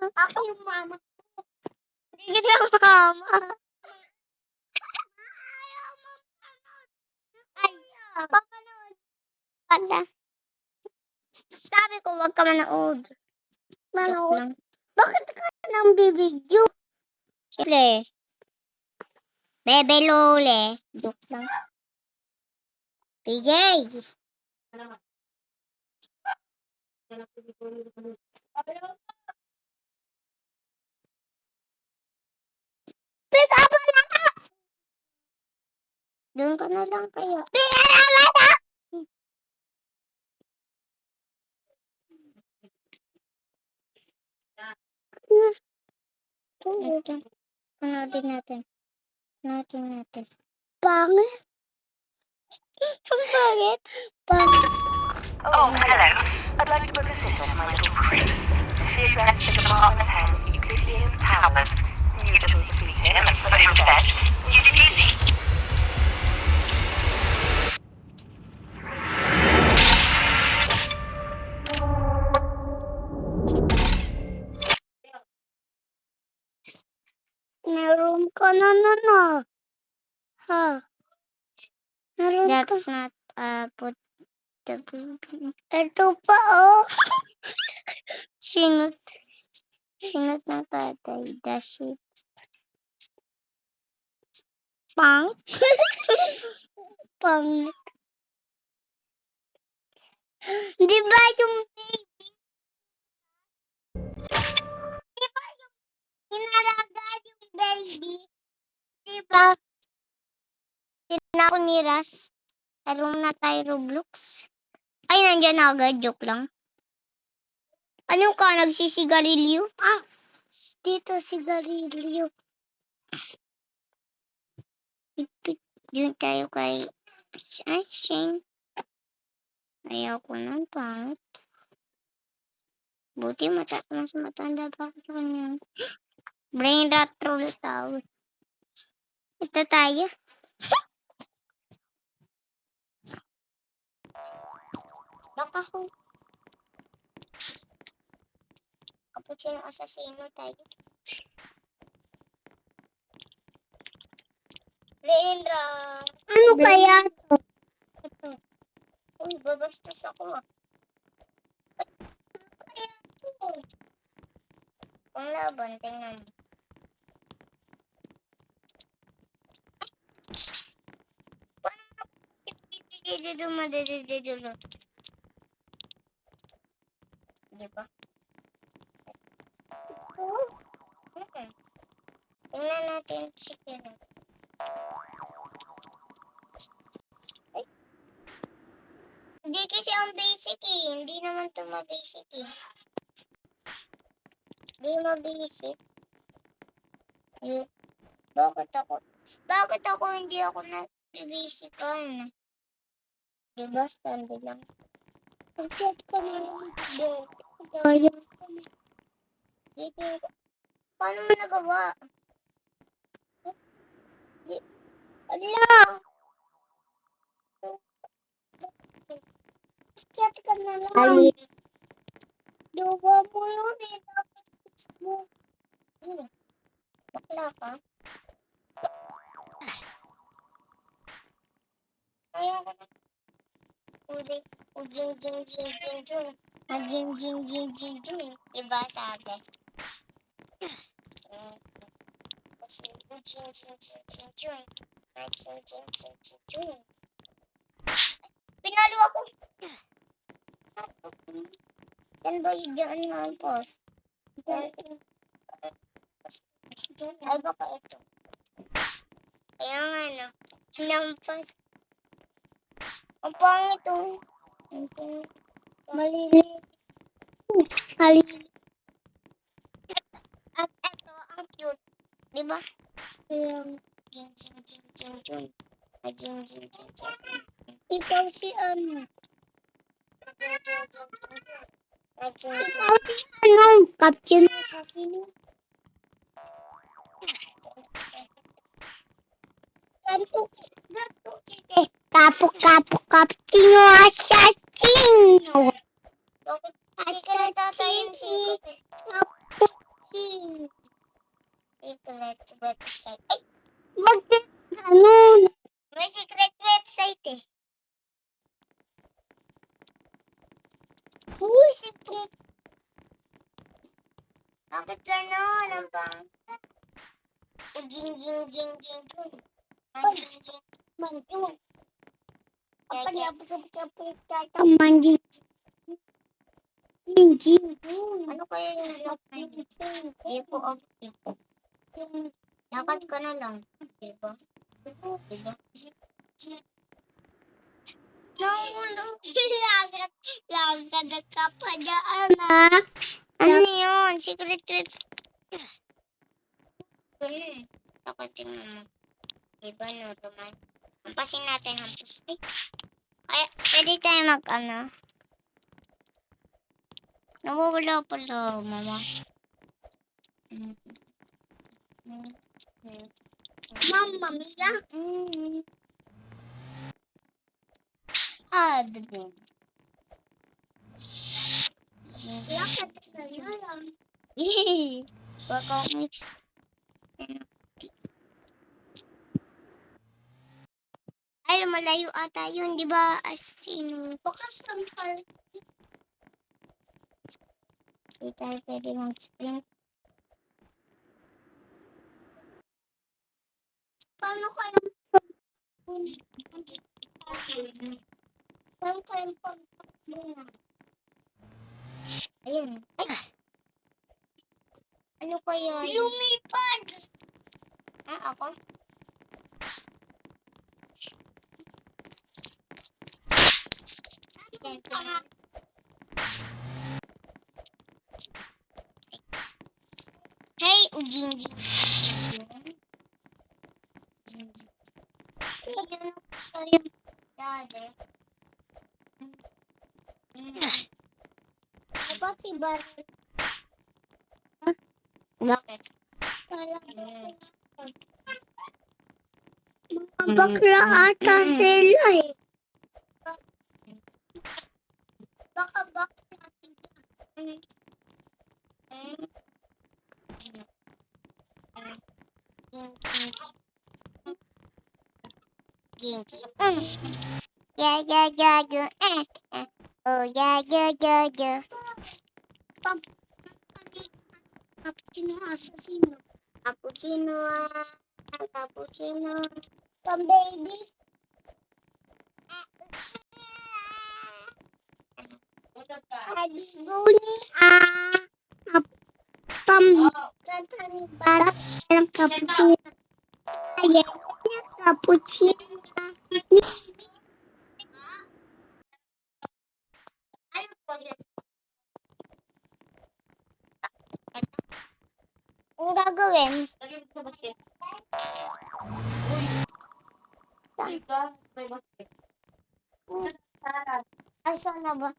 Ako yung mama. Hindi kita mama. Ayaw mo panood. Ay, papanood. Pala. Sabi ko, wag ka manood. Joke lang. Bakit ka nang bibidyo? Siyempre. Bebe Lole. Joke lang. PJ. Pick up na ka! Doon ka na lang kaya. Pick up na ka! Ito. Panoodin natin. Natin. Pangit? Pangit? Pangit. Oh, hello. I'd like to book a sitter for my little cruise. The address is apartment 10, Euclidean Towers. You just need to feed him and put him to bed. Easy peasy. Meron ka na. Ha? Meron ka. That's not put the baby. Ito pa, oh. Sinot na tatay. That's it. Pang? Pang. Di ba yung baby? Di ba yung inalaga yung baby? Di ba? Tinako ni Ras. Tarong na tayo Roblox. Ay, nandyan na agad. Joke lang. Ano ka? Nagsisigarilyo? Dito sigarilyo. Ipit. Yun tayo kay... Ay, Shane. Ayaw ko ng pangit. Buti mas matanda pa ako sa kanya. Brain rot roll tao. Ito tayo. Baka ho. Cappuccino assassino tayo. Brain rot. Ano kaya to? Ito. Uy, babastos ako ah. Kaya to. Ang laban, tingnan mo. Paano na dito? Di ba? Tingnan natin si Kiro. Ay. Hindi kasi ang basic eh. Hindi naman ito mabasic eh. Hindi mabasic. Eh, bakit ako hindi ako na-basican? Diba, standard lang. Pag-chat ka na lang. Daya kami. Paano mo nagawa? Ala! Chat ka na lang. Diba mo yun eh. Dapat mo. Bakla ka? Ayaw ko na. Ujing. Ajing. Diba sabi? Ujing. Pinalo ako. Yan ba yung dyan nga ang post? Ay baka ito. Kaya nga no. Hinampas. Ang pangit oh. Malilit. Malilit. At ito ang cute. Diba? Jing. Ikaw si ano? Ikaw si ano? Captain Assassino? Capo Captain Assassino. Bakit kasi ka natatayin si Capo Secret website. Ay! Ano? May secret website eh. Secret. Bakit gano'n? Ang pang... Jing. Manjun. Apa niya? Manjun. Jing. Ano kaya yung lock na yun? Hindi po okay. Lakad ka na lang. Diba? Lagat ka pa dyan, ha? Ano yun? Secret web. Ganun. Lakad tingnan mo. Diba, normal? Hampasin natin, hampas. Ay, pwede tayo mag-ano? Nawawala pala, mama. Mamma mia. Admin. Lakad ka na lang. Baka may... Ay, malayo ata yun, di ba? As sino? Baka sampal. Hindi tayo pwede mag-sprint. Paano kayo? Paano kayo pag-muna? Ayun. Ay! Ano kaya? Lumipad! Ako? Hey, Ujinji. Dapat si Barry. Bakit? Mga bakla ata sila eh. Baka bakla sila. Ginti. Ya. Oh, ya. Cappuccino assassino. Cappuccino. Baby. Abibuni. Tantani barat yang cappuccino. Ayahnya cappuccino. Ang gagawin? Asa na ba?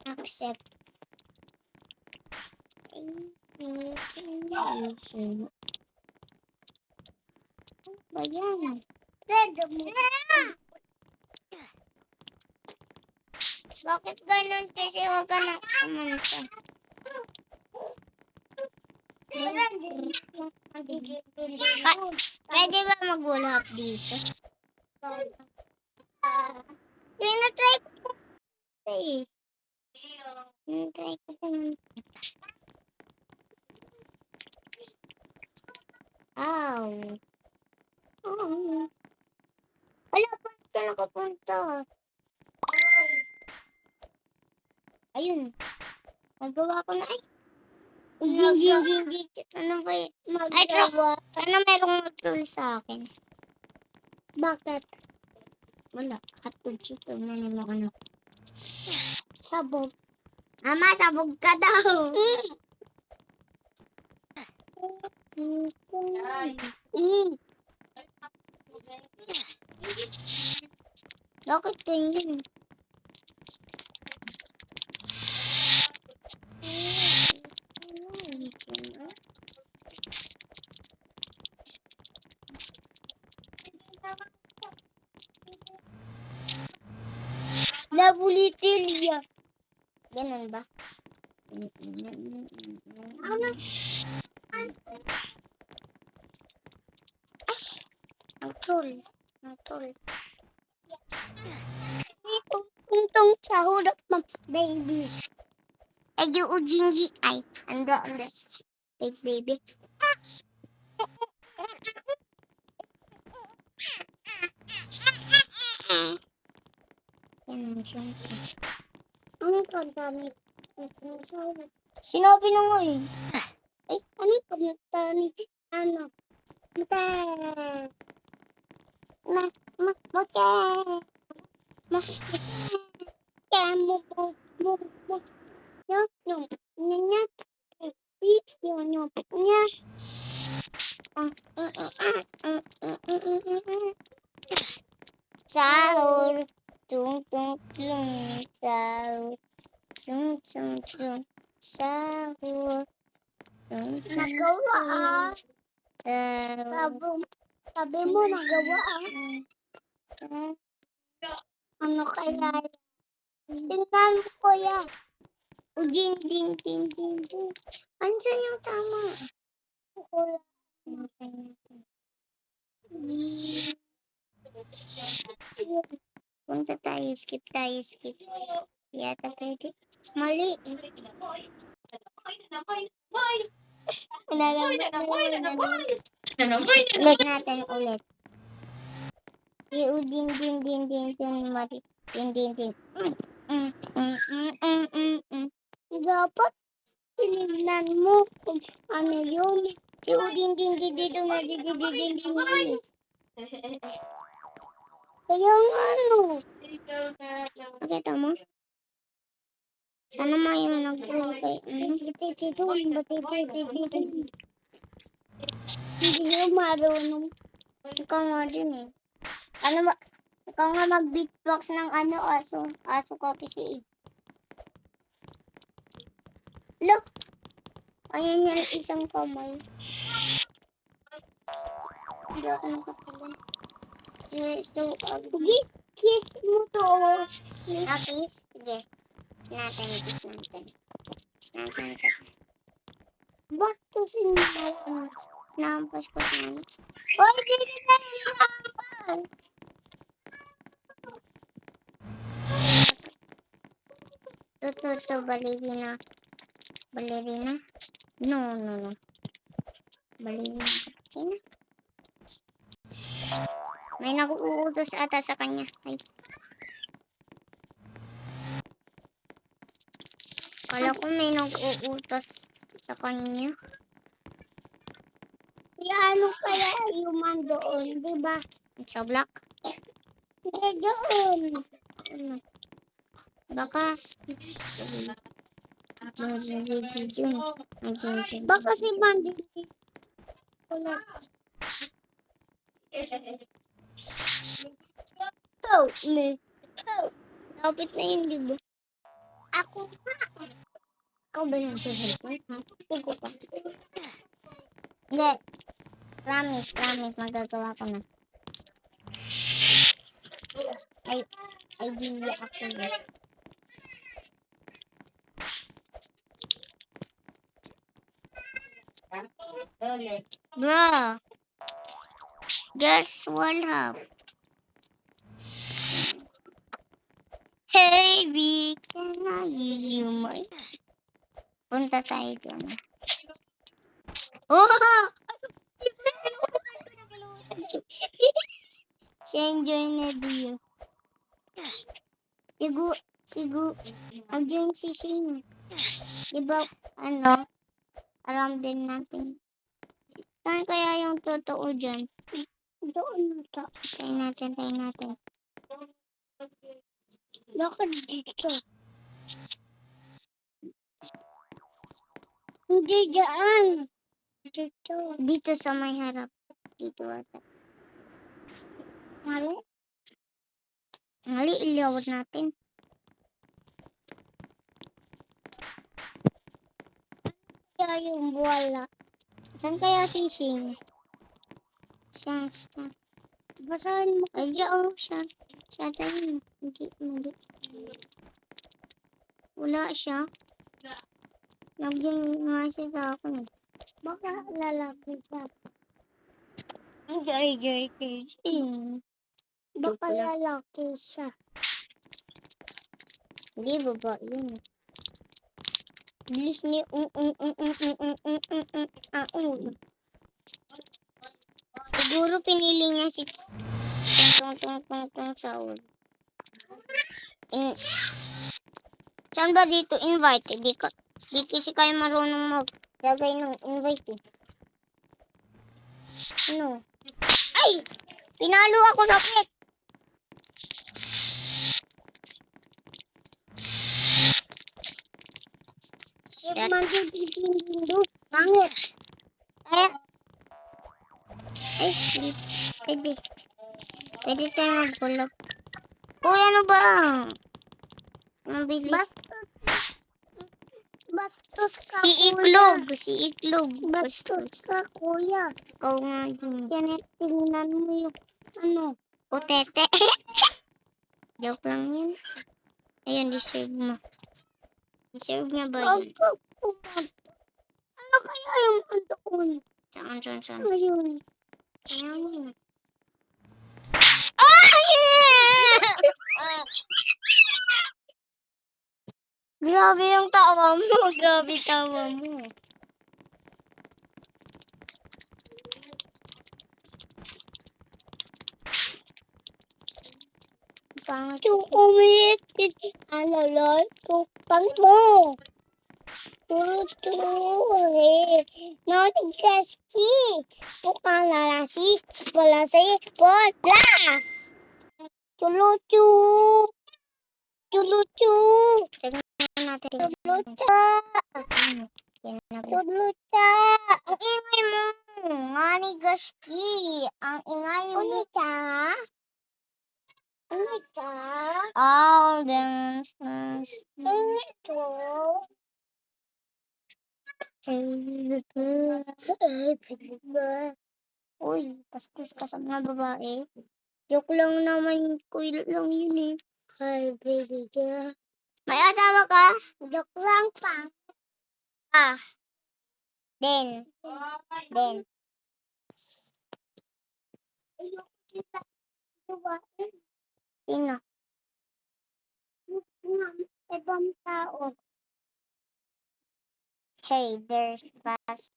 Accept. Bayan. Bakit ganun kasi wag ka na kumanta? Pwede ba mag-ulap dito? Tinatry ko pa eh. Tinatry ko pa ng... Ow. Wala pa siya nakapunta. Ayun. Nagawa ko na ay. Jing. Ano ba yun? Ay, sana merong troll sa akin. Bakit? Wala. Katulsito na naman ano. Sabog. Mama, sabog ka daw. Bakit ganyan? Titilya. Ganun ba? Ano? Ang troll. Ang troll. Itong sa hurap mo, baby. Ay, yung ujinji. Ay, ando. Wait, baby. Yan ang dyan. Ano ka gamit? Sinabi na nga eh. Ay, ano ka mata ni? Ano? Mata. Mata. Sahur, tung tung tung, sahur, tung tung tung, sahur, tung tung. Nagawa ah. Sabi mo nagawa ah. Ano kaya? Tingnan mo ko yan. Ujing, ding, ding, ding, ding. Andiyan yung tama. Punta tayo, skip tayo, skip. Yata pwede. Mali. Ulit natin ulit. Din, din, din, din, din, mali. Din, din, din. Dapat tinignan mo kung ano yun. Si Udin din dito na din. Kaya nga ano. Nakita mo? Sana mo yung nag-okay. Hindi yung marunong. Ikaw nga din eh. Ano ba? Ikaw nga mag-beatbox ng ano aso. Aso ka kasi eh. Look! Ayan yan isang kamay. Hindi ako nakapala. Kiss mo to. Kiss? Sige. Kiss natin. Bakit sinimala? Naampas ko na. Oh, hindi na naampas! Ito, balerina. Balerina? No. Balerina. Sino? May nag-uutos ata sa kanya. Ay. Kala ko may nag-uutos sa kanya. Ano kaya yung doon, di ba? Sa black? Hindi doon. Baka baka si Mandy. Wala. Lapit na yun, di ba? Ako pa. Ikaw ba yung susunod? Ikaw pa. Hindi. Promise. Magagawa ko na. Ay, idea ako na. Bro. Just one half. Hey, B, can I use you my... Punta tayo dyan. Oh! Si enjoy na diyo. Sigu. Nag-join si Shane. Diba, ano? Alam din natin. Saan kaya yung totoo dyan? Doon na to. Try natin. Bakit dito? Hindi dyan. Dito sa may harap. Dito ata. Mali, ilawad natin. Kaya yung buwala. Saan kaya fishing? Siya. Basahin mo. Ay, siya. Siya tayo. Hindi. Wala siya. Nag-join nga siya sa akin. Baka lalaki siya. Joy kasi. Baka lalaki siya. Hindi, babae yun. Bilis niya. Siguro pinili niya si Tong Saul. Saan ba dito invite? Di kasi kayo marunong maglagay ng invite eh. Ano? Ay! Pinalo ako sa pet! Pangit! Ay, hindi. Pwede. Pwede tayo mag-collab. Uy, ano ba? Mabilis. Bastos ka, Si Iklog. Bastos ka, kuya. Ikaw nga yun. Tingnan mo yung Potete. Joke lang yun. Ayun, deserve mo. Deserve niya ba yun? Ano kaya yung antoon? Saan? Ayun. Ayun. Grabe yung tawa mo. Grabe tawa mo. Pangit. Umiit. Alalay ko. Pangit mo. Turu-turu. Notigaski. Pukalalasi. Palasi. Pola. Tulucu. Tingnan natin. Tuluca. Ang ingay mo. Ngani gaski. Ang ingay mo. Unita. All dance. Unito. Uy, pastos ka sa mga babae. Joke lang naman, kuya lang yun eh. Hi, baby girl. May asawa ka? Joke lang pa. Den. Sino? Ibang tao. Hey, there's fast.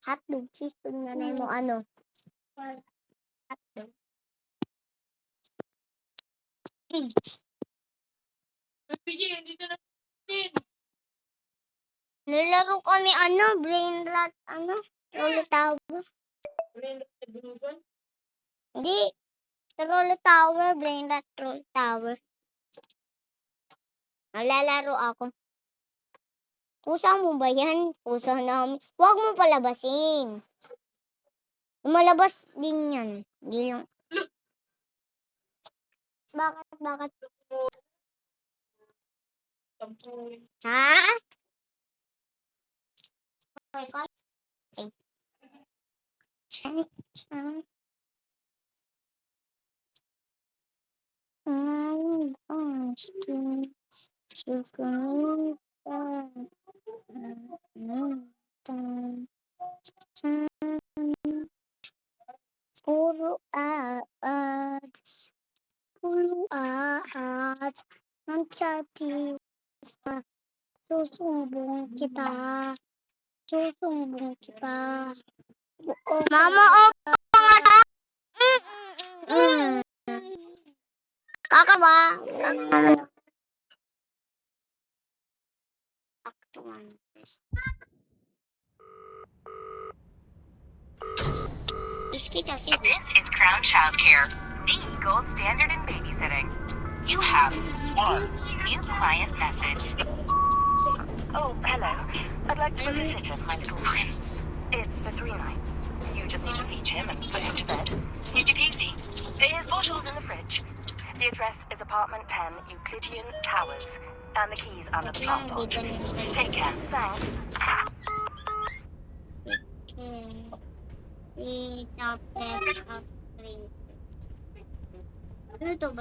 Hotdog, cheese, nanay mo ano? Hotdog. Nilaro kami brain rot, Roller Tower. Hindi, Roller Tower, brain rot, Roller Tower. Nalalaro ako. Pusa mo ba yan? Pusa namin. Huwag mo palabasin. Malabas din yan. Hindi lang. Bakit? Ha? Puro ads. Ang chapi. Susumbong kita. Mama, nga sa... Kaka ba? Iski kasi. This is Crown Childcare, the gold standard in babysitting. You have one new client message. Oh, hello. I'd like to visit my little prince. It's for 3 nights. You just need to feed him and put him to bed. Easy peasy. His bottle's in the fridge. The address is apartment 10 Euclidean Towers. And the keys under the top door. Take care. Thanks. Ano to?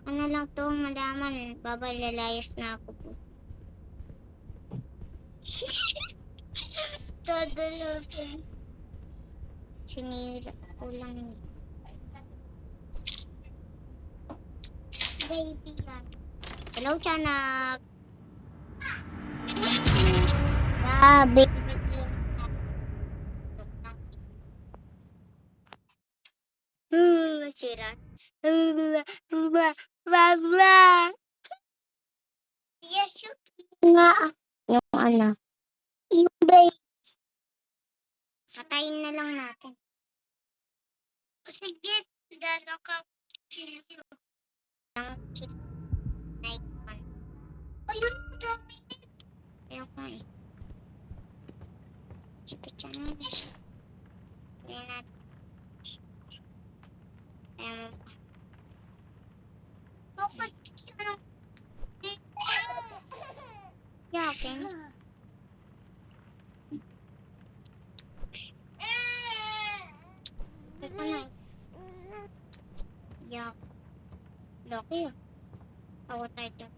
Saka na lang to malaman. Babalalayas na ako po. Dadalasin. Sinira ko lang yun. Baby yan. Hello, Tiyanak. Baby. Masira. Yes, nga. Yung ano. Yung baby. Patayin na lang natin. Sige, dalo ka. Chilyo. Ang chilyo. Night one. Ayun, dami. Ayaw ko eh. Chika-chan. Ayan natin. Bakit? Yakin. Ito na. Yak. Laki ah. Tawa tayo dyan.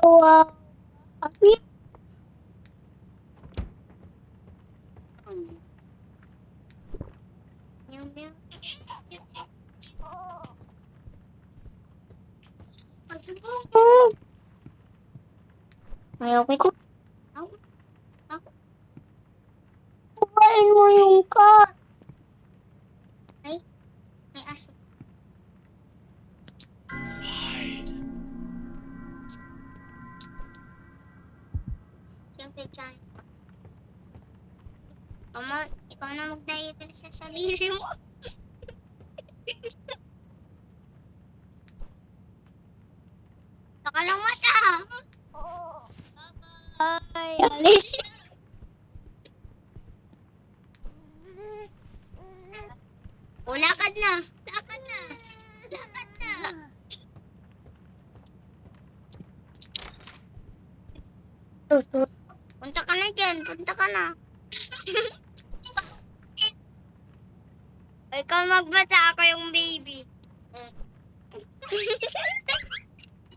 Wow. Meow, meow. Ayaw ko. Kumain mo yung cat. Ay, may aso. Siyempre, Chan. Ama, ikaw na mag-diaper sa sarili mo. Baka lang mata. Ay, alis. O, lakad na. Lakad na. Lakad na. Punta ka na dyan. Punta ka na. Ikaw magbata, ako yung baby.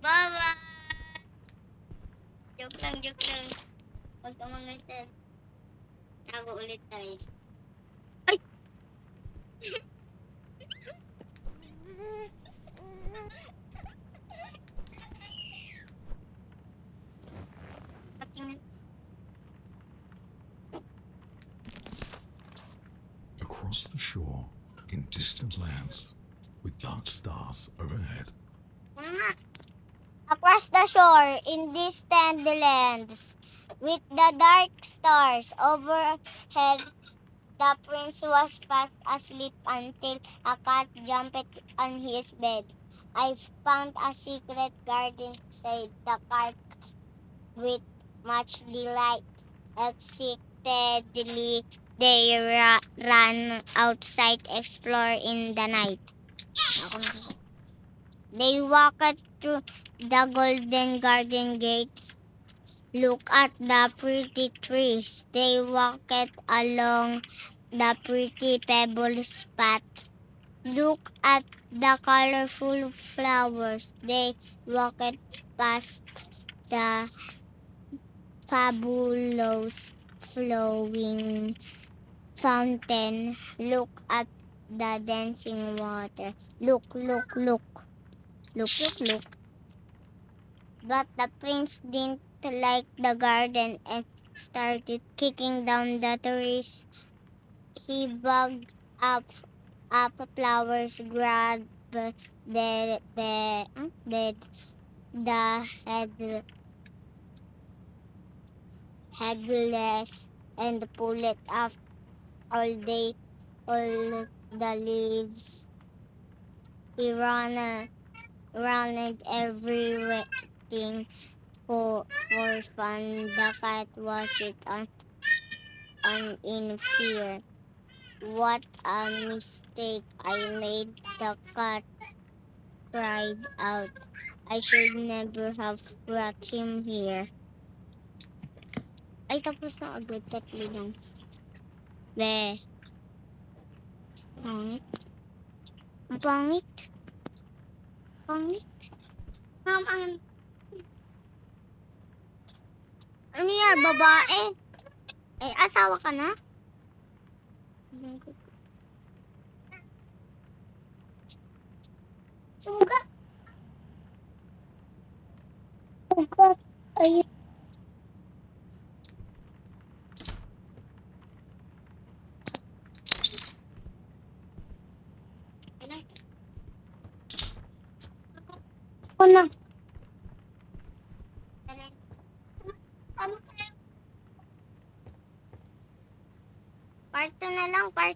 Bye-bye. Joke lang, joke lang. Huwag ka mga step. Tago ulit tayo. Ay! Patingin. Across the shore, in distant lands, with dark stars overhead. Across the shore, in distant lands, with the dark stars overhead, the prince was fast asleep until a cat jumped on his bed. I found a secret garden, said the cat with much delight. Excitedly, they ran outside, explore in the night. They walked through the golden garden gate. Look at the pretty trees. They walked along the pretty pebbles path. Look at the colorful flowers. They walked past the fabulous flowing fountain. Look at the dancing water. Look, look, look. Look, look, look. But the prince didn't like the garden and started kicking down the trees. He bugged up flowers, grabbed the bed, the headless, and pulled it up all the leaves. He ran and everything for fun. The cat watched it on in fear. What a mistake I made. The cat cried out. I should never have brought him here. Ay, tapos na agad. Tatlo lang. Be, pangit. Ang pangit. Pangit. Ano yan, babae? Eh, asawa ka na? Sugat. Sugat. Ay. Ano? Part 2 na lang, part